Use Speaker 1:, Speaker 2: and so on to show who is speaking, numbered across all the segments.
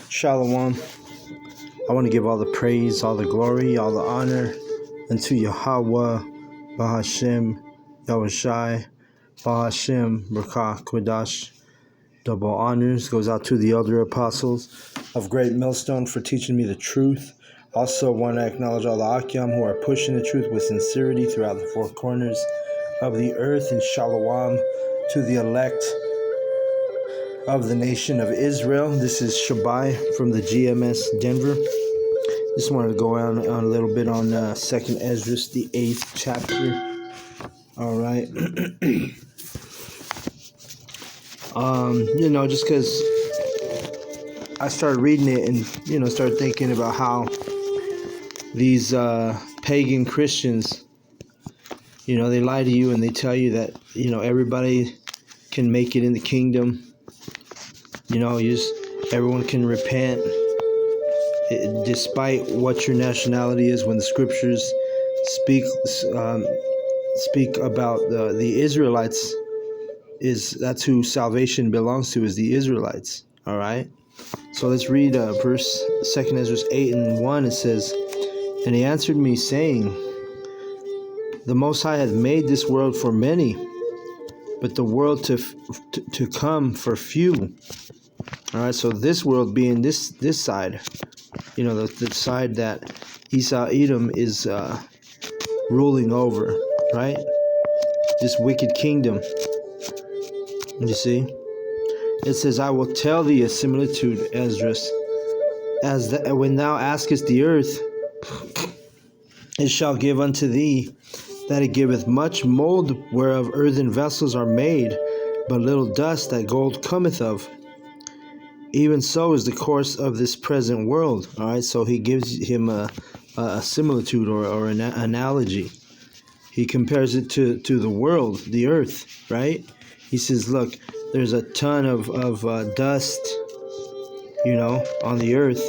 Speaker 1: Shalom. I want to give all the praise, all the glory, all the honor unto Yahweh, Bahashem, Yahushai, Bahashem, Barakah, Kodash. Double honors goes out to the elder apostles of Great Millstone for teaching me the truth. Also want to acknowledge all the Akyam who are pushing the truth with sincerity throughout the four corners of the earth. And Shalom to the elect of the nation of Israel. This is Shabai from the GMS Denver. Just wanted to go on a little bit on 2nd Ezra, the 8th chapter. All right. Just because I started reading it and, started thinking about how these pagan Christians, they lie to you and they tell you that, everybody can make it in the kingdom. Everyone can repent despite what your nationality is. When the scriptures speak about the Israelites, that's who salvation belongs to, is the Israelites. All right. So let's read verse 2nd Ezra 8:1. It says, "And he answered me, saying, The Most High hath made this world for many, but the world to come for few." All right, so this world being this side, the side that Esau Edom is ruling over, right? This wicked kingdom. You see? It says, "I will tell thee a similitude, Esdras, when thou askest the earth, it shall give unto thee, that it giveth much mold whereof earthen vessels are made, but little dust that gold cometh of. Even so is the course of this present world." All right, so he gives him a similitude or an analogy. He compares it to the world, the earth, right? He says, look, there's a ton of dust, on the earth,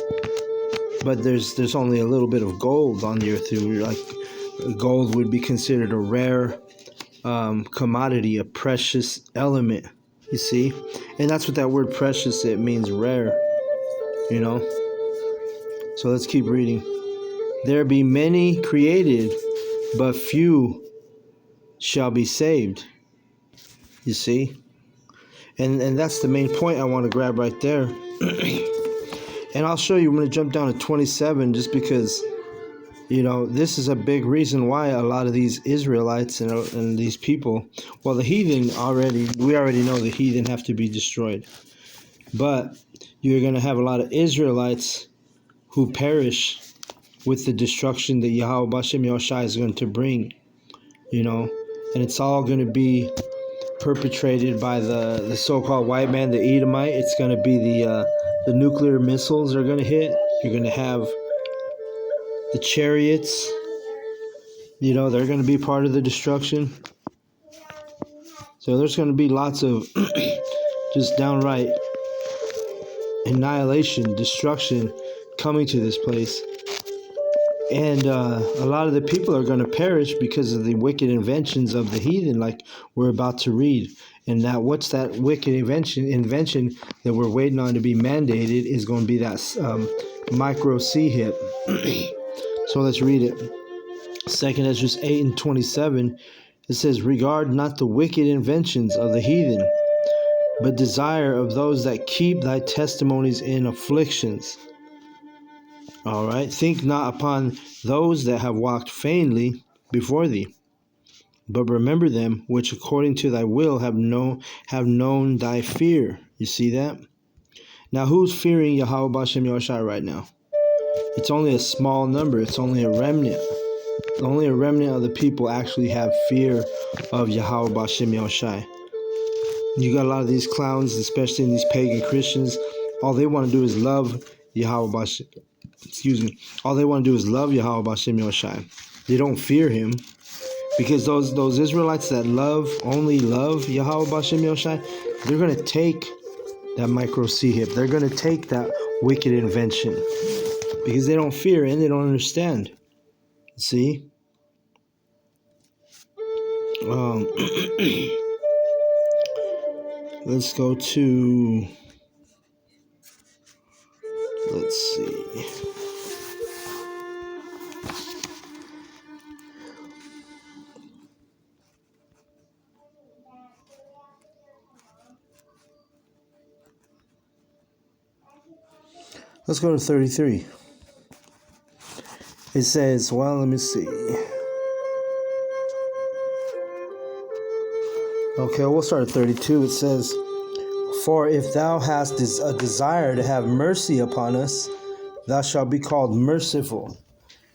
Speaker 1: but there's only a little bit of gold on the earth. Like gold would be considered a rare commodity, a precious element. You see? And that's what that word precious, it means rare, So let's keep reading. "There be many created, but few shall be saved." You see? And that's the main point I want to grab right there. And I'll show you, I'm going to jump down to 27 just because, this is a big reason why a lot of these Israelites and these people, well, the heathen we already know the heathen have to be destroyed. But you're going to have a lot of Israelites who perish with the destruction that Yahweh Bashem Yahushai is going to bring, and it's all going to be perpetrated by the so-called white man, the Edomite. It's going to be the nuclear missiles are going to hit. You're going to have the chariots, they're going to be part of the destruction. So there's going to be lots of just downright annihilation, destruction coming to this place. And a lot of the people are going to perish because of the wicked inventions of the heathen, like we're about to read. And now what's that wicked invention that we're waiting on to be mandated is going to be that micro C-hip. So let's read it. 2nd Ezra 8:27, it says, "Regard not the wicked inventions of the heathen, but desire of those that keep thy testimonies in afflictions." All right. "Think not upon those that have walked vainly before thee, but remember them which according to thy will have known thy fear." You see that? Now, who's fearing Yahweh Bashem Yahushai right now? It's only a small number. It's only a remnant. Only a remnant of the people actually have fear of Yahweh Bashem Yahushai. You got a lot of these clowns, especially in these pagan Christians. All they want to do is love Yahweh Bashem. All they want to do is love Yahweh Bashem Yahushai. They don't fear him, because those Israelites that only love Yahweh Bashem Yahushai, they're going to take that micro C-hip. They're going to take that wicked invention because they don't fear and they don't understand. See? Let's go to Let's see. Let's go to 33. It says, well, let me see. Okay, we'll start at 32. It says, for if thou hast a desire to have mercy upon us, thou shalt be called merciful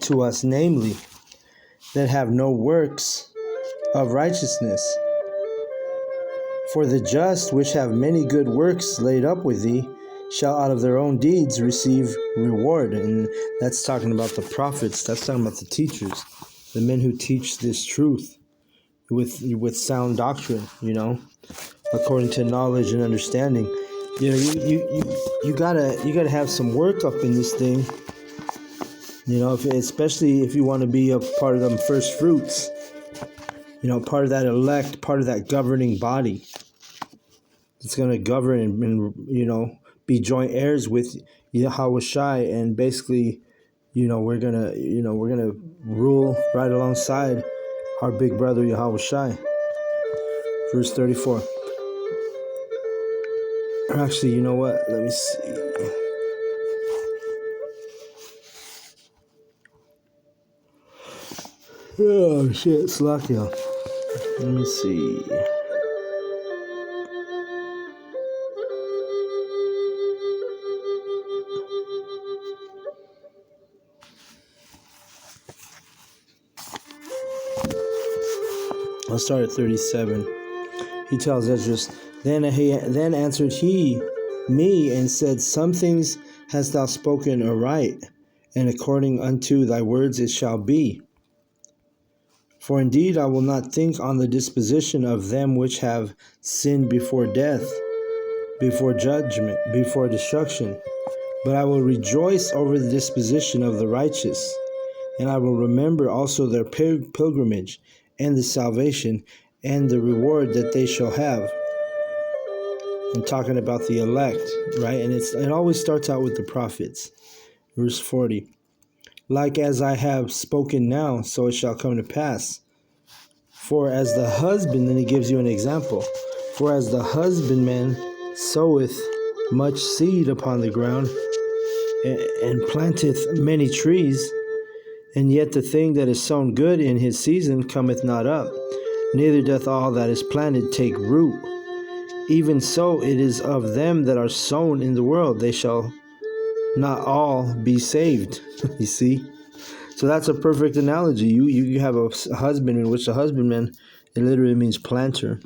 Speaker 1: to us, namely, that have no works of righteousness. For the just, which have many good works laid up with thee, shall out of their own deeds receive reward. And that's talking about the prophets. That's talking about the teachers, the men who teach this truth with sound doctrine, according to knowledge and understanding. You gotta have some work up in this thing, especially if you want to be a part of them first fruits, part of that elect, part of that governing body. It's going to govern and be joint heirs with Yahweh Shai, and basically, we're gonna rule right alongside our big brother Yahweh Shai. Verse 34. Actually, you know what? Let me see. Oh shit, Slakia. Let me see. I'll start at 37. He tells Esdras, Then answered he me and said, Some things hast thou spoken aright, and according unto thy words it shall be. For indeed I will not think on the disposition of them which have sinned before death, before judgment, before destruction, but I will rejoice over the disposition of the righteous, and I will remember also their pilgrimage, and the salvation, and the reward that they shall have. I'm talking about the elect, right? And it always starts out with the prophets. Verse 40. Like as I have spoken now, so it shall come to pass. For as the husband, then he gives you an example. For as the husbandman soweth much seed upon the ground, and planteth many trees, and yet the thing that is sown good in his season cometh not up, neither doth all that is planted take root. Even so it is of them that are sown in the world, they shall not all be saved. You see? So that's a perfect analogy. You have a husband, in which a husbandman, it literally means planter,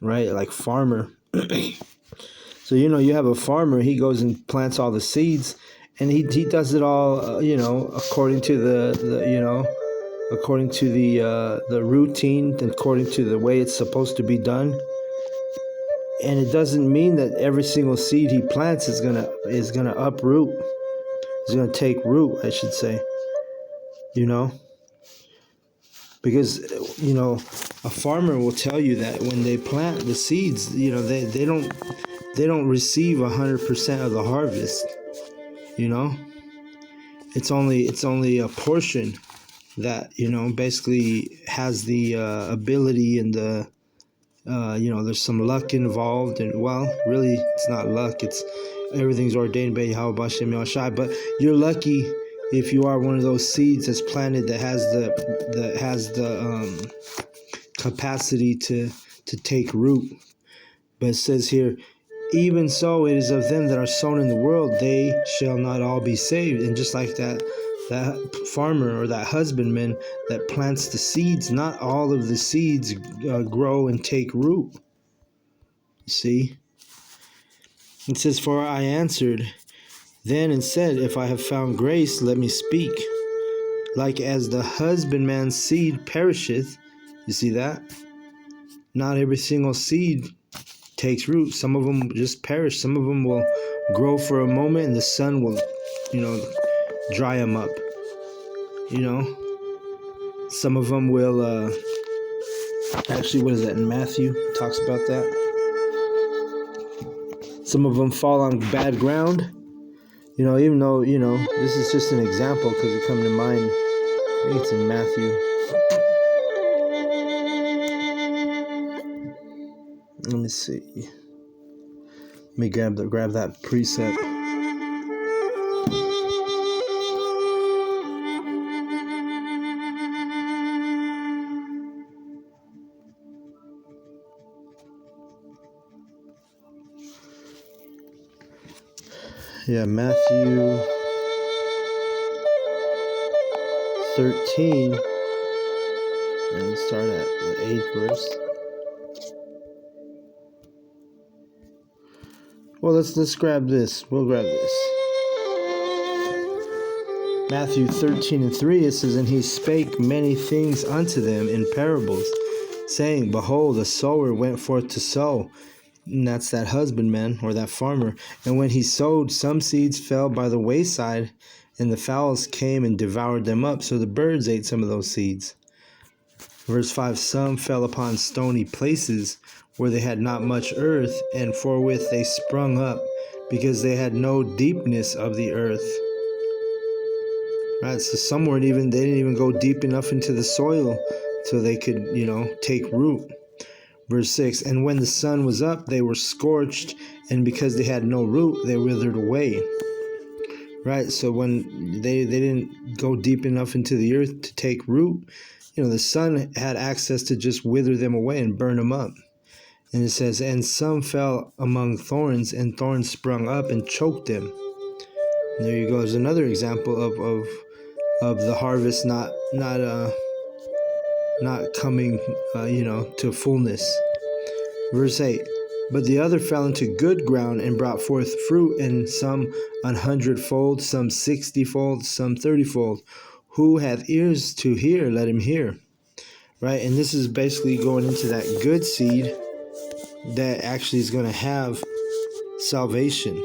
Speaker 1: right? Like farmer. So, you have a farmer, he goes and plants all the seeds, and he does it all, according to the routine, according to the way it's supposed to be done. And it doesn't mean that every single seed he plants is gonna uproot. It's gonna take root, I should say. Because a farmer will tell you that when they plant the seeds, they don't receive 100% of the harvest. It's only a portion that basically has the ability and the there's some luck involved, and really it's not luck, it's everything's ordained by Yahweh Bashem Yahshai. But you're lucky if you are one of those seeds that's planted that has the capacity to take root. But it says here, even so it is of them that are sown in the world, they shall not all be saved. And just like that farmer or that husbandman that plants the seeds, not all of the seeds grow and take root. You see? It says, for I answered then and said, if I have found grace, let me speak. Like as the husbandman's seed perisheth, you see that? Not every single seed takes root. Some of them just perish. Some of them will grow for a moment and the sun will, dry them up. Some of them will, actually, what is that in Matthew? It talks about that. Some of them fall on bad ground. Even though, this is just an example because it come to mind. I think it's in Matthew. Let me see. Let me grab that precept. Yeah, Matthew 13. And let's start at the 8th verse. Well, let's grab this. We'll grab this. Matthew 13:3, it says, "And he spake many things unto them in parables, saying, Behold, a sower went forth to sow." And that's that husbandman or that farmer. "And when he sowed, some seeds fell by the wayside, and the fowls came and devoured them up." So the birds ate some of those seeds. Verse 5, "Some fell upon stony places where they had not much earth, and forthwith they sprung up, because they had no deepness of the earth." Right, so they didn't even go deep enough into the soil so they could, take root. Verse 6, "And when the sun was up, they were scorched, and because they had no root, they withered away." Right, so when they didn't go deep enough into the earth to take root, the sun had access to just wither them away and burn them up. And it says, "And some fell among thorns, and thorns sprung up and choked them." And there you go. There's another example of the harvest not coming, to fullness. Verse 8, "But the other fell into good ground and brought forth fruit, and some 100-fold, some 60-fold, some 30-fold. Who hath ears to hear, let him hear." Right, and this is basically going into that good seed that actually is going to have salvation.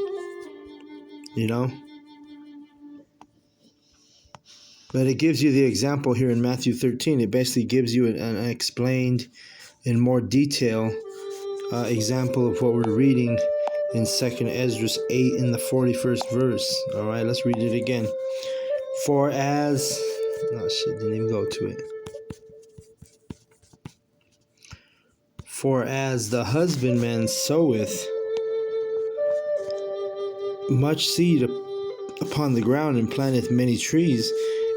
Speaker 1: But it gives you the example here in Matthew 13. It basically gives you an explained in more detail example of what we're reading in 2nd Ezra 8 in the 41st verse. All right, let's read it again. Didn't even go to it. "For as the husbandman soweth much seed upon the ground, and planteth many trees,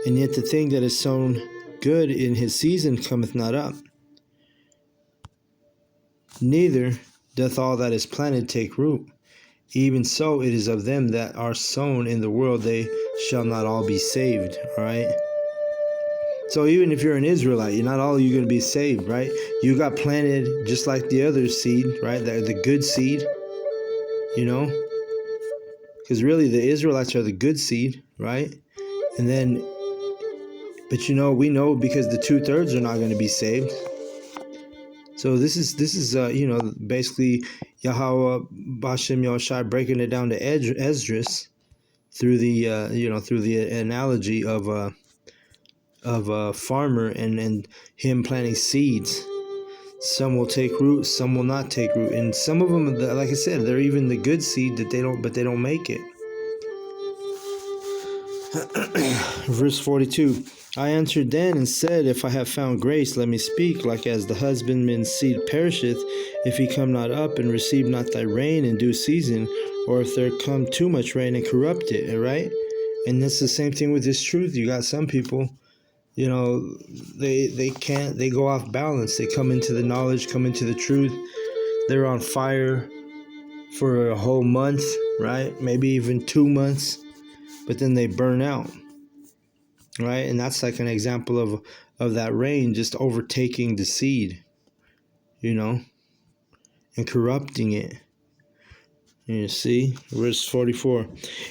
Speaker 1: and yet the thing that is sown good in his season cometh not up, neither doth all that is planted take root. Even so it is of them that are sown in the world, they shall not all be saved." All right. So even if you're an Israelite, you're not all going to be saved, right? You got planted just like the other seed, right? The good seed, because really the Israelites are the good seed, right? And then, but we know because the 2/3 are not going to be saved. So this is basically Yahweh Bashem Yahushai breaking it down to Esdras through the analogy of a farmer and him planting seeds. Some will take root, some will not take root, and some of them, like I said, they're even the good seed that they don't make it. Verse 42, "I answered then and said, If I have found grace, let me speak. Like as the husbandman's seed perisheth, if he come not up and receive not thy rain in due season, or if there come too much rain and corrupt it." Right? And that's the same thing with this truth. You got some people, they can't, they go off balance. They come into the knowledge, come into the truth. They're on fire for a whole month, right? Maybe even 2 months, but then they burn out, right? And that's like an example of that rain just overtaking the seed, and corrupting it. You see, verse 44,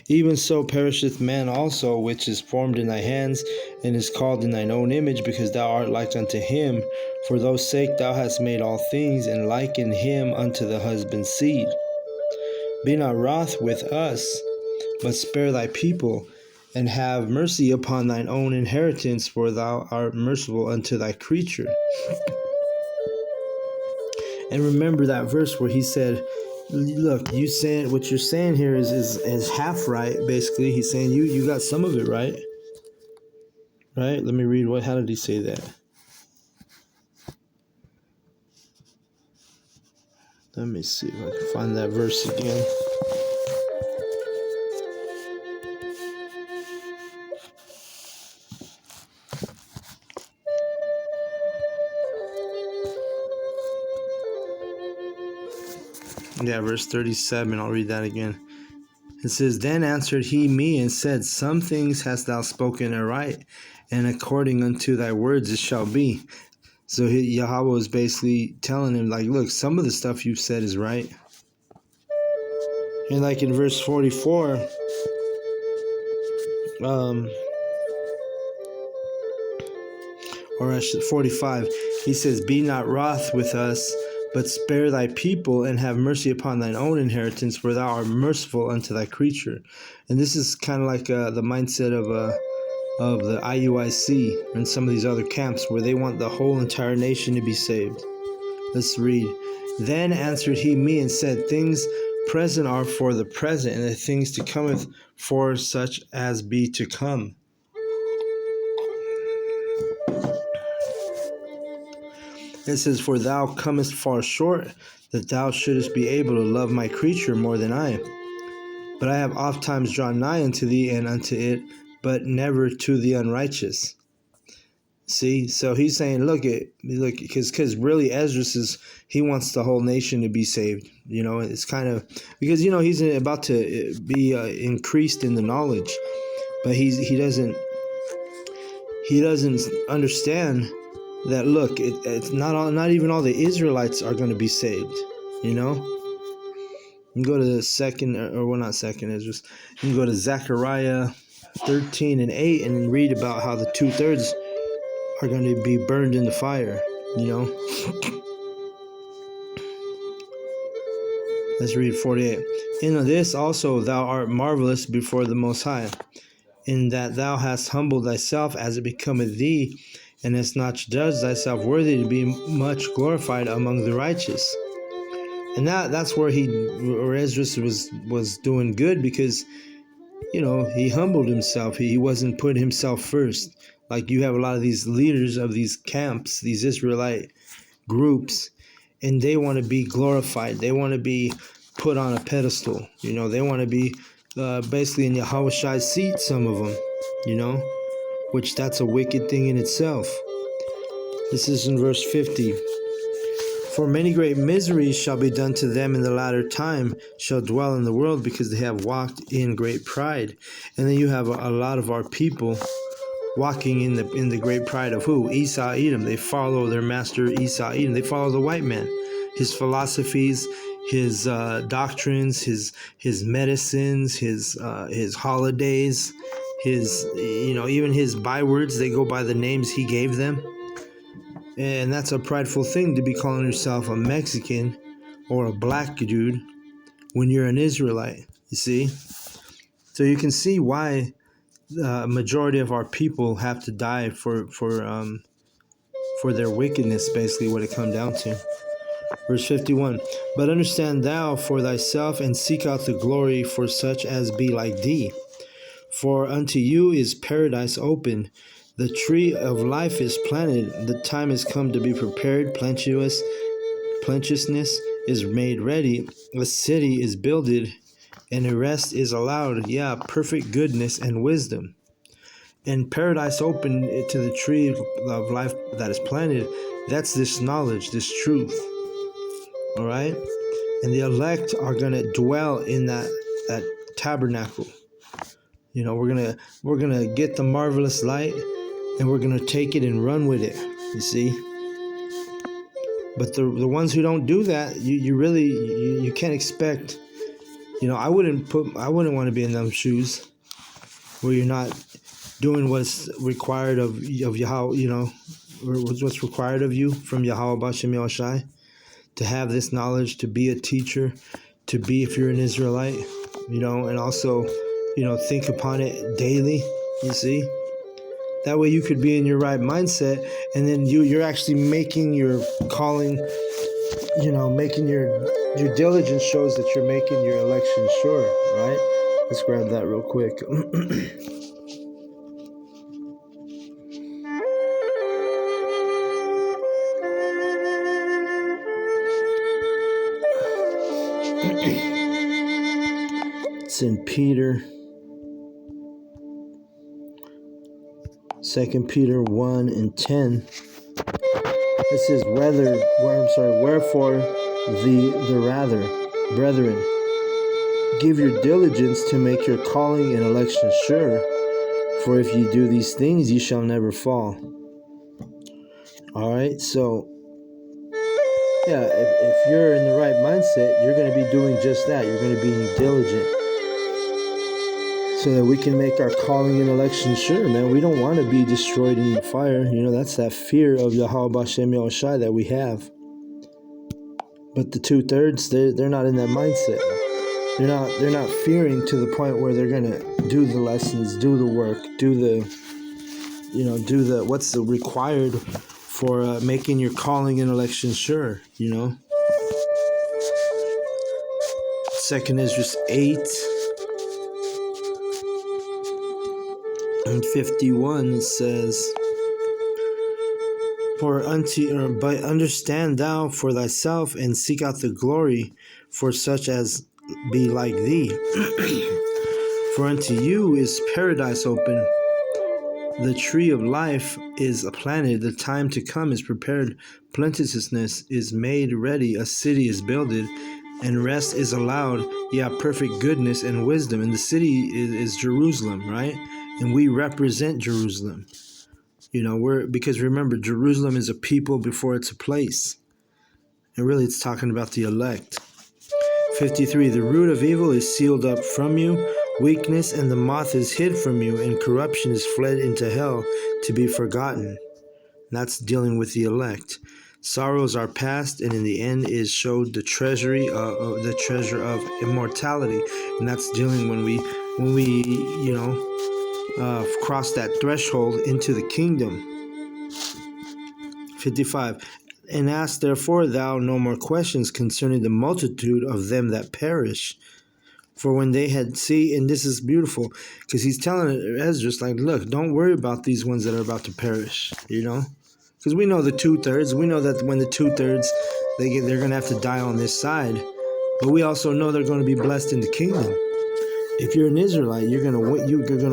Speaker 1: "Even so perisheth man also, which is formed in thy hands, and is called in thine own image, because thou art like unto him. For those sake thou hast made all things, and likened him unto the husband's seed. Be not wroth with us, but spare thy people, and have mercy upon thine own inheritance, for thou art merciful unto thy creature." And remember that verse where he said, Look, you saying what you're saying here is half right. Basically, he's saying you got some of it right. Right? Let me read how did he say that? Let me see if I can find that verse again. Yeah, verse 37. I'll read that again. It says, Then answered he me and said, Some things hast thou spoken aright, and according unto thy words it shall be. So Yahweh was basically telling him, like, look, some of the stuff you've said is right. And like in verse 44, or actually 45, he says, Be not wroth with us, but spare thy people, and have mercy upon thine own inheritance, for thou art merciful unto thy creature. And this is kind of like the mindset of the IUIC and some of these other camps, where they want the whole entire nation to be saved. Let's read. Then answered he me and said, Things present are for the present, and the things to cometh for such as be to come. It says, For thou comest far short, that thou shouldest be able to love my creature more than I. But I have oft times drawn nigh unto thee and unto it, but never to the unrighteous. See, so he's saying, look, because really Esdras he wants the whole nation to be saved. It's kind of because he's about to be increased in the knowledge, but he doesn't understand that. Look, it's not even all the Israelites are going to be saved. You can go to the second, not second Esdras. You can go to Zechariah 13 and 8 and then read about how the 2/3 are going to be burned in the fire, Let's read 48. In this also thou art marvelous before the Most High, in that thou hast humbled thyself as it becometh thee, and hast not judged thyself worthy to be much glorified among the righteous. And that's where Esdras was doing good, because he humbled himself. He wasn't putting himself first. Like you have a lot of these leaders of these camps, these Israelite groups, and they want to be glorified. They want to be put on a pedestal. They want to be basically in Yahweh's seat, some of them, which that's a wicked thing in itself. This is in verse 50. For many great miseries shall be done to them in the latter time, shall dwell in the world, because they have walked in great pride. And then you have a lot of our people walking in the great pride of who? Esau Edom. They follow their master Esau Edom. They follow the white man, his philosophies, his doctrines, his medicines, his holidays, his even his bywords. They go by the names he gave them. And that's a prideful thing, to be calling yourself a Mexican or a black dude when you're an Israelite, you see? So you can see why the majority of our people have to die for their wickedness, basically what it comes down to. Verse 51, But understand thou for thyself, and seek out the glory for such as be like thee. For unto you is paradise open. The tree of life is planted. The time is come to be prepared. Plenteousness is made ready. A city is builded, and a rest is allowed. Yeah, perfect goodness and wisdom. And paradise open to the tree of life that is planted. That's this knowledge, this truth. All right? And the elect are going to dwell in that tabernacle. We're gonna get the marvelous light, and we're gonna take it and run with it. You see. But the ones who don't do that, you can't expect. I wouldn't want to be in them shoes, where you're not doing what's required of Yahweh. Or what's required of you from Yahweh Bashem Yahushai, to have this knowledge, to be a teacher, to be, if you're an Israelite, and also. Think upon it daily, you see. That way you could be in your right mindset, and then you're actually making your calling making your diligence shows that you're making your election sure, right? Let's grab that real quick. It's in Peter, 2 Peter 1 and 10. It says, wherefore the rather, brethren, give your diligence to make your calling and election sure, for if you do these things, you shall never fall. All right, so yeah, if you're in the right mindset, you're going to be doing just that. You're going to be diligent, so that we can make our calling and election sure, man. We don't want to be destroyed in the fire. That's that fear of Yahweh Bashem Yahushai that we have. But the 2/3, they're not in that mindset. They're not fearing to the point where they're gonna do the lessons, do the work, do the what's the required for making your calling and election sure. Second Esdras 8 and 51, it says, but understand thou for thyself, and seek out the glory for such as be like thee. For unto you is paradise open, the tree of life is planted, the time to come is prepared, plenteousness is made ready, a city is builded, and rest is allowed, perfect goodness and wisdom. And the city is Jerusalem, right? And we represent Jerusalem. Because remember, Jerusalem is a people before it's a place. And really, it's talking about the elect. 53, the root of evil is sealed up from you, weakness and the moth is hid from you, and corruption is fled into hell to be forgotten. And that's dealing with the elect. Sorrows are past, and in the end is showed the treasure of immortality. And that's dealing when we cross that threshold into the kingdom. 55. And ask therefore thou no more questions concerning the multitude of them that perish. For when they had and this is beautiful, because he's telling Esdras, like, look, don't worry about these ones that are about to perish, because we know the 2/3. We know that when the 2/3, they're going to have to die on this side, but we also know they're going to be blessed in the kingdom. If you're an Israelite, you're gonna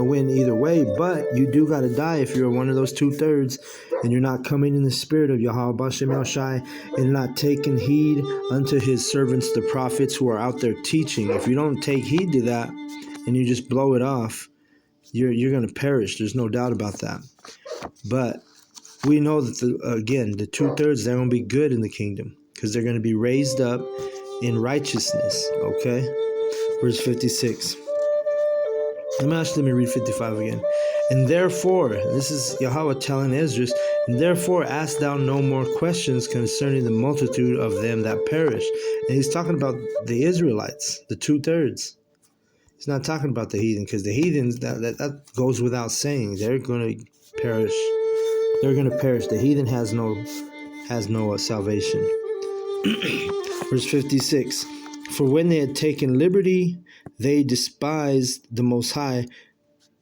Speaker 1: win either way, but you do gotta die if you're one of those 2/3, and you're not coming in the spirit of Yahweh Bashem Yahushai, and not taking heed unto his servants, the prophets, who are out there teaching. If you don't take heed to that, and you just blow it off, you're gonna perish. There's no doubt about that. But we know that the 2/3, they're gonna be good in the kingdom, because they're gonna be raised up in righteousness. Okay, verse 56. Let me read 55 again. And therefore, this is Yahweh telling Esdras, and therefore ask thou no more questions concerning the multitude of them that perish. And he's talking about the Israelites, the 2/3. He's not talking about the heathen, because the heathens, that goes without saying. They're going to perish. They're going to perish. The heathen has no salvation. Verse 56. For when they had taken liberty, they despised the Most High,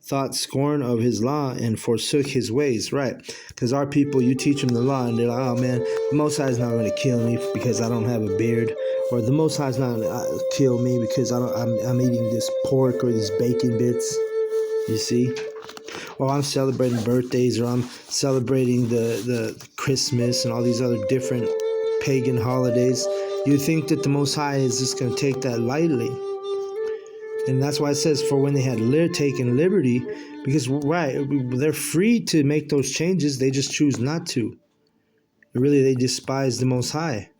Speaker 1: thought scorn of his law, and forsook his ways. Right, because our people, you teach them the law, and they're like, oh man, the Most High is not going to kill me because I don't have a beard, or the Most High is not going to kill me because I'm eating this pork or these bacon bits. You see, or I'm celebrating birthdays, or I'm celebrating the Christmas and all these other different pagan holidays. You think that the Most High is just going to take that lightly. And that's why it says, for when they had taken liberty, because, right, they're free to make those changes, they just choose not to. Really, they despise the Most High.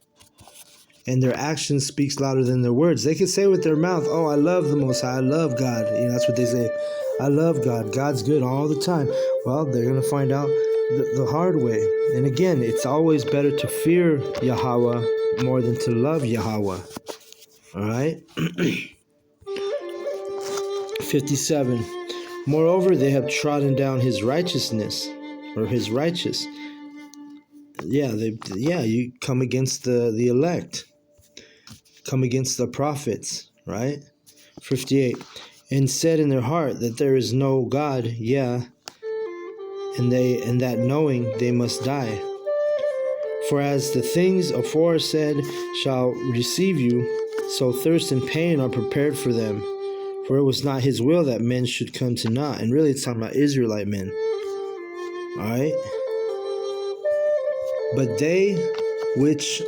Speaker 1: And their action speaks louder than their words. They could say with their mouth, oh, I love the Most High, I love God. That's what they say. I love God. God's good all the time. Well, they're going to find out the hard way. And again, it's always better to fear Yahweh more than to love Yahweh. All right? 57. Moreover, they have trodden down his righteousness, or his righteous, you come against the elect, come against the prophets, right? 58. And said in their heart that there is no God, and that knowing they must die. For as the things aforesaid shall receive you, so thirst and pain are prepared for them. For it was not his will that men should come to naught. And really it's talking about Israelite men. Alright? But they which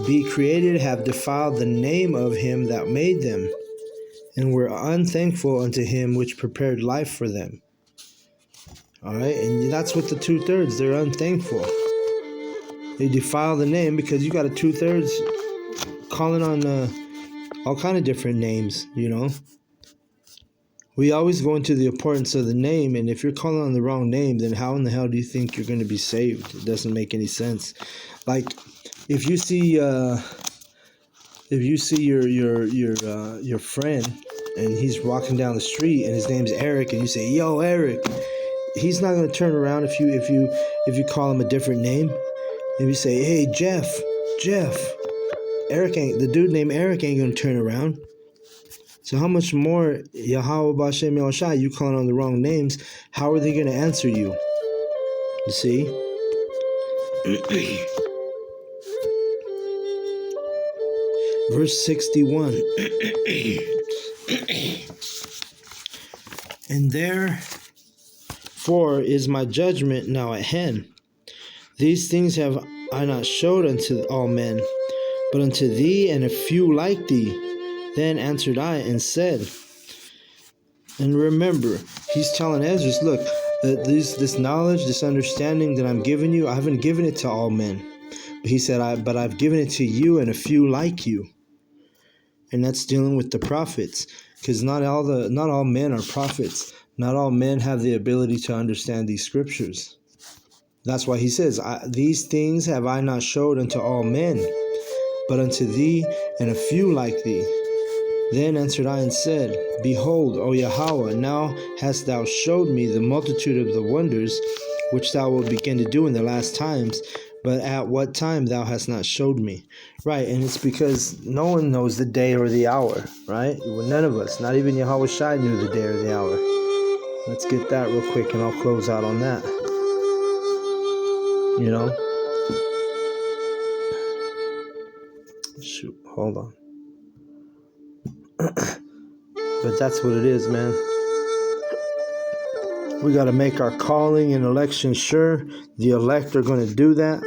Speaker 1: be created have defiled the name of him that made them, and were unthankful unto him which prepared life for them. Alright? And that's what the 2/3, they're unthankful. They defile the name because you got a 2/3 calling on all kind of different names, We always go into the importance of the name, and if you're calling on the wrong name, then how in the hell do you think you're going to be saved? It doesn't make any sense. Like, if you see your friend and he's walking down the street and his name's Eric, and you say, "Yo, Eric," he's not going to turn around if you call him a different name. If you say, "Hey, Jeff," the dude named Eric ain't going to turn around. So how much more Yahweh B'Shem Yahushua, you calling on the wrong names, how are they going to answer you? You see? Verse 61. And therefore is my judgment now at hand. These things have I not showed unto all men, but unto thee and a few like thee. Then answered I and said, and remember, he's telling Ezra, look, this knowledge, this understanding that I'm giving you, I haven't given it to all men. But he said, but I've given it to you and a few like you. And that's dealing with the prophets, because not all men are prophets. Not all men have the ability to understand these scriptures. That's why he says, these things have I not showed unto all men, but unto thee and a few like thee. Then answered I and said, Behold, O Yahweh, now hast thou showed me the multitude of the wonders which thou wilt begin to do in the last times, but at what time thou hast not showed me. Right, and it's because no one knows the day or the hour, right? None of us, not even Yahweh Shai knew the day or the hour. Let's get that real quick and I'll close out on that. Shoot, hold on. But that's what it is, man. We got to make our calling and election sure. The elect are going to do that,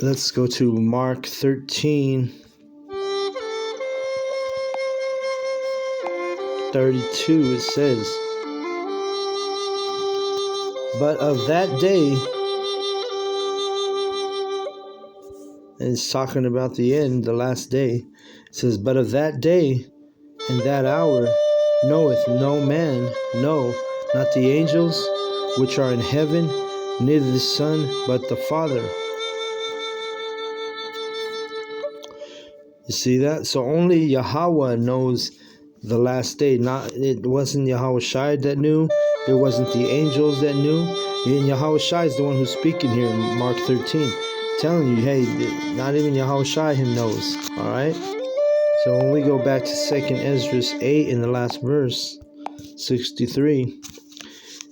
Speaker 1: Let's go to Mark 13. 32, it says, but of that day, and it's talking about the end, the last day, it says, but of that day and that hour knoweth no man, no, not the angels which are in heaven, neither the Son, but the Father. You see that? So only Yahweh knows the last day. It wasn't Yahweh Shai that knew. It wasn't the angels that knew. And Yahweh Shai is the one who's speaking here in Mark 13, telling you, hey, not even Yahweh Shai him knows. All right. So when we go back to 2nd Ezra 8 in the last verse, 63,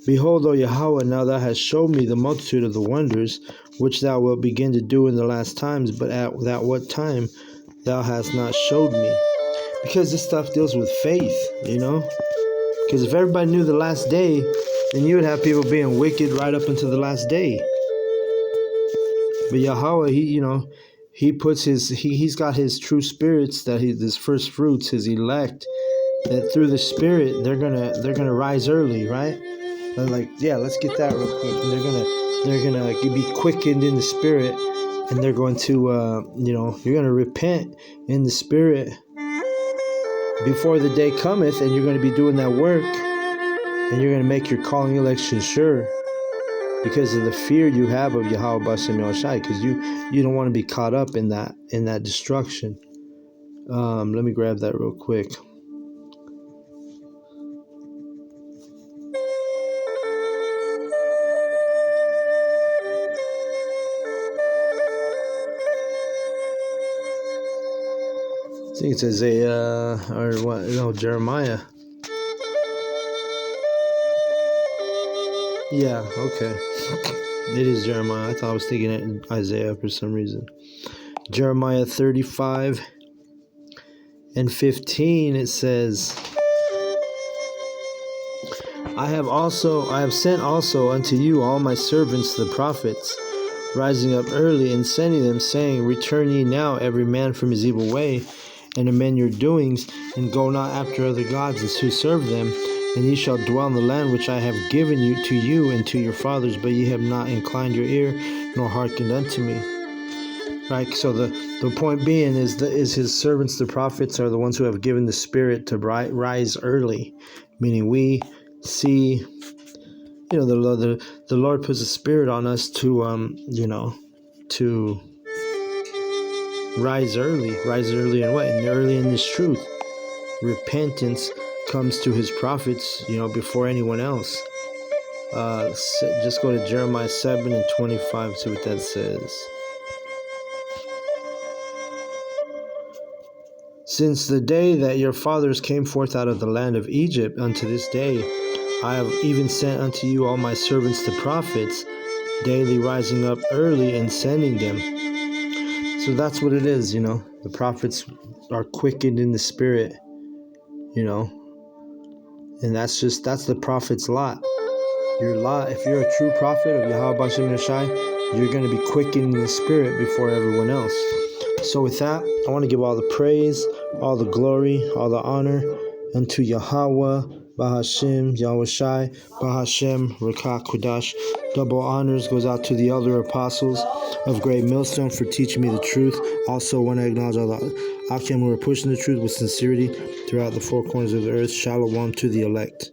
Speaker 1: Behold, O Yahweh, now thou hast showed me the multitude of the wonders which thou wilt begin to do in the last times, but at what time thou hast not showed me. Because this stuff deals with faith, Because if everybody knew the last day, then you would have people being wicked right up until the last day. But Yahweh, he puts he's got his true spirits, his first fruits, his elect, that through the Spirit they're gonna rise early, right? They're like, yeah, let's get that real quick. And they're gonna be quickened in the Spirit, and they're going to you're gonna repent in the Spirit before the day cometh, and you're going to be doing that work, and you're going to make your calling election sure. because of the fear you have of Yahweh Bashem Yahushai, because you don't want to be caught up in that destruction. Let me grab that real quick. I think it's Isaiah or what? No, Jeremiah. Yeah, okay. It is Jeremiah. I thought I was thinking it in Isaiah for some reason. Jeremiah 35 and 15, it says, I have sent also unto you all my servants the prophets, rising up early and sending them, saying, Return ye now every man from his evil way, and amend your doings, and go not after other gods, and to serve them, and ye shall dwell in the land which I have given you and to your fathers, but ye have not inclined your ear, nor hearkened unto me. Right, so the point being is his servants, the prophets, are the ones who have given the Spirit to rise early, meaning we see, the Lord puts a Spirit on us to to rise early in what? And early in this truth. Repentance comes to his prophets, before anyone else. Just go to Jeremiah 7 and 25, see what that says. Since the day that your fathers came forth out of the land of Egypt unto this day, I have even sent unto you all my servants the prophets, daily rising up early and sending them. So that's what it is, the prophets are quickened in the Spirit, and that's the prophet's lot. Your lot, if you're a true prophet of Yahweh Bashem Yeshai, you're going to be quickened in the Spirit before everyone else. So with that, I want to give all the praise, all the glory, all the honor unto Yahweh, Bahashem, Yahushai, Bahashem, Rakah Kudash. Double honors goes out to the elder apostles of Great Millstone for teaching me the truth. Also want to acknowledge all the Akim who are pushing the truth with sincerity throughout the four corners of the earth. Shalom to the elect.